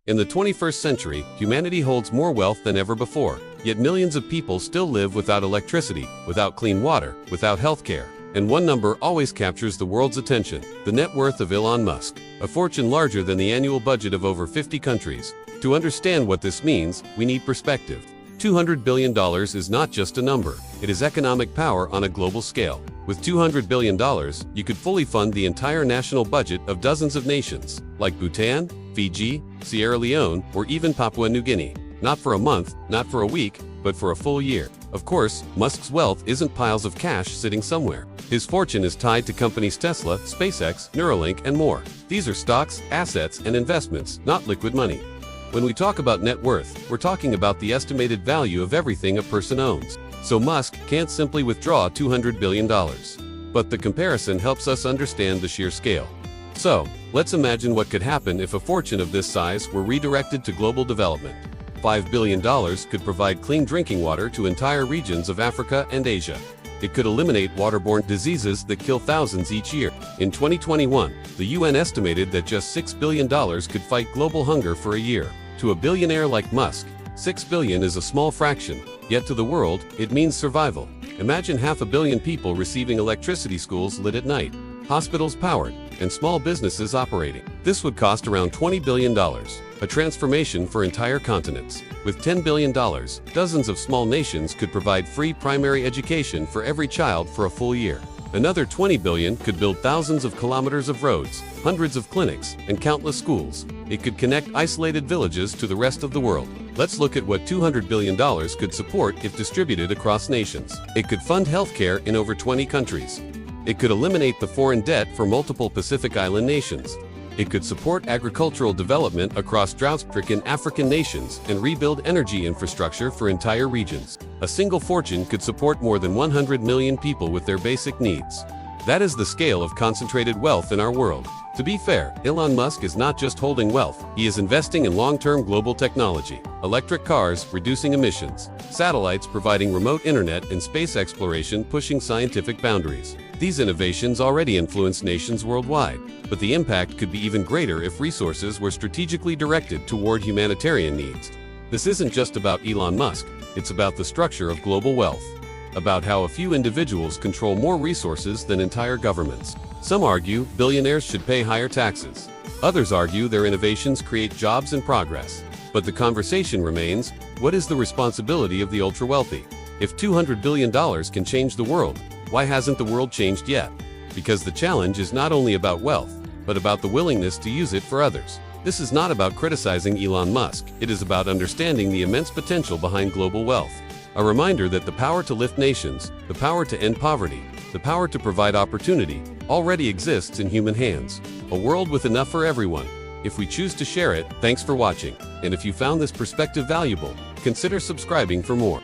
In the 21st century, humanity holds more wealth than ever before, yet millions of people still live without electricity, without clean water, without healthcare. And one number always captures the world's attention: the net worth of Elon Musk, a fortune larger than the annual budget of over 50 countries. To understand what this means, we need perspective. $200 billion is not just a number, it is economic power on a global scale. With $200 billion, you could fully fund the entire national budget of dozens of nations, like Bhutan, Fiji, Sierra Leone, or even Papua New Guinea. Not for a month, not for a week, but for a full year. Of course, Musk's wealth isn't piles of cash sitting somewhere. His fortune is tied to companies Tesla, SpaceX, Neuralink, and more. These are stocks, assets, and investments, not liquid money. When we talk about net worth, we're talking about the estimated value of everything a person owns. So Musk can't simply withdraw $200 billion. But the comparison helps us understand the sheer scale. So, let's imagine what could happen if a fortune of this size were redirected to global development. $5 billion could provide clean drinking water to entire regions of Africa and Asia. It could eliminate waterborne diseases that kill thousands each year. In 2021, the UN estimated that just $6 billion could fight global hunger for a year. To a billionaire like Musk, $6 billion is a small fraction, yet to the world, it means survival. Imagine 500 million people receiving electricity, schools lit at night, hospitals powered, and small businesses operating. This would cost around $20 billion, a transformation for entire continents. With $10 billion, dozens of small nations could provide free primary education for every child for a full year. Another $20 billion could build thousands of kilometers of roads, hundreds of clinics, and countless schools. It could connect isolated villages to the rest of the world. Let's look at what $200 billion could support if distributed across nations. It could fund healthcare in over 20 countries. It could eliminate the foreign debt for multiple Pacific Island nations. It could support agricultural development across drought-stricken African nations and rebuild energy infrastructure for entire regions. A single fortune could support more than 100 million people with their basic needs. That is the scale of concentrated wealth in our world. To be fair, Elon Musk is not just holding wealth, he is investing in long-term global technology. Electric cars reducing emissions, satellites providing remote internet, and space exploration pushing scientific boundaries. These innovations already influence nations worldwide, but the impact could be even greater if resources were strategically directed toward humanitarian needs. This isn't just about Elon Musk, it's about the structure of global wealth. About how a few individuals control more resources than entire governments. Some argue billionaires should pay higher taxes. Others argue their innovations create jobs and progress. But the conversation remains, what is the responsibility of the ultra-wealthy? If $200 billion can change the world, why hasn't the world changed yet? Because the challenge is not only about wealth, but about the willingness to use it for others. This is not about criticizing Elon Musk, it is about understanding the immense potential behind global wealth. A reminder that the power to lift nations, the power to end poverty, the power to provide opportunity, already exists in human hands. A world with enough for everyone. If we choose to share it, thanks for watching. And if you found this perspective valuable, consider subscribing for more.